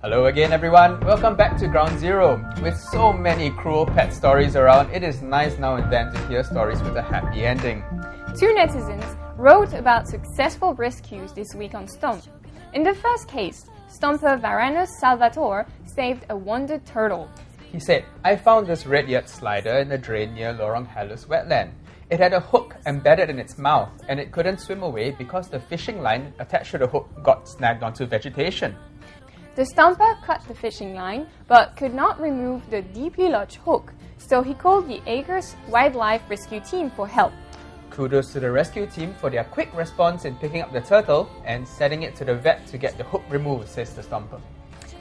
Hello again everyone, welcome back to Ground Zero. With so many cruel pet stories around, it is nice now and then to hear stories with a happy ending. Two netizens wrote about successful rescues this week on Stomp. In the first case, Stomper Varanus Salvatore saved a wounded turtle. He said, I found this red yurt slider in a drain near Lorong Halus wetland. It had a hook embedded in its mouth and it couldn't swim away because the fishing line attached to the hook got snagged onto vegetation. The Stomper cut the fishing line but could not remove the deeply lodged hook, so he called the Acres Wildlife Rescue Team for help. Kudos to the rescue team for their quick response in picking up the turtle and sending it to the vet to get the hook removed, says the Stomper.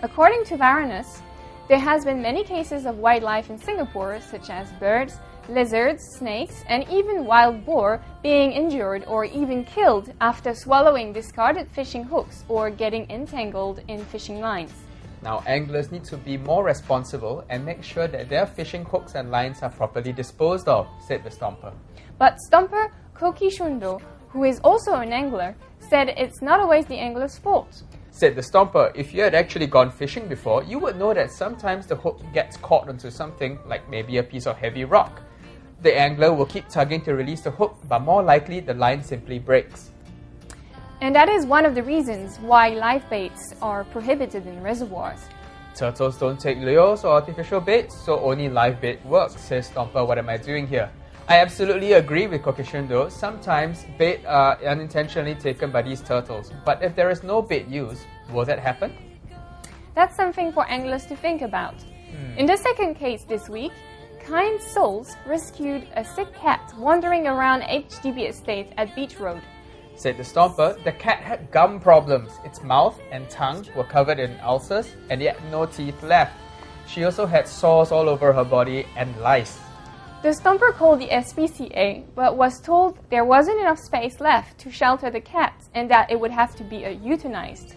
According to Varanus, there has been many cases of wildlife in Singapore, such as birds, lizards, snakes, and even wild boar being injured or even killed after swallowing discarded fishing hooks or getting entangled in fishing lines. Now, anglers need to be more responsible and make sure that their fishing hooks and lines are properly disposed of, said the Stomper. But Stomper Koki Shundo, who is also an angler, said it's not always the angler's fault. Said the Stomper, if you had actually gone fishing before, you would know that sometimes the hook gets caught onto something like maybe a piece of heavy rock. The angler will keep tugging to release the hook, but more likely the line simply breaks. And that is one of the reasons why live baits are prohibited in reservoirs. Turtles don't take lures or artificial baits, so only live bait works, says Stomper. What am I doing here? I absolutely agree with Kokishundo. Sometimes bait are unintentionally taken by these turtles, but if there is no bait used, will that happen? That's something for anglers to think about. In the second case this week, kind souls rescued a sick cat wandering around HDB estate at Beach Road. Said the Stomper, the cat had gum problems. Its mouth and tongue were covered in ulcers and yet no teeth left. She also had sores all over her body and lice. The Stomper called the SPCA but was told there wasn't enough space left to shelter the cat and that it would have to be euthanized.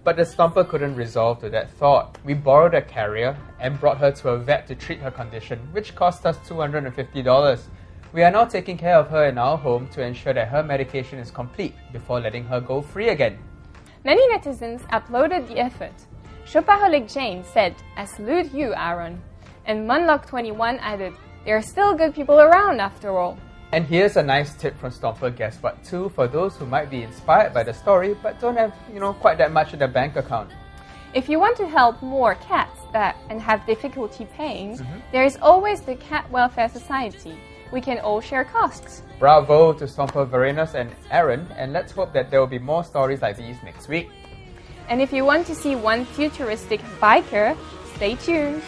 But the Stomper couldn't resolve to that thought. We borrowed a carrier and brought her to a vet to treat her condition, which cost us $250. We are now taking care of her in our home to ensure that her medication is complete before letting her go free again. Many netizens applauded the effort. Shopaholic Jane said, I salute you, Aaron. And Munlock21 added, there are still good people around after all. And here's a nice tip from Stomper Guess What 2 for those who might be inspired by the story but don't have, quite that much in their bank account. If you want to help more cats and have difficulty paying, there is always the Cat Welfare Society. We can all share costs. Bravo to Stomper Varanus and Aaron, and let's hope that there will be more stories like these next week. And if you want to see one futuristic biker, stay tuned.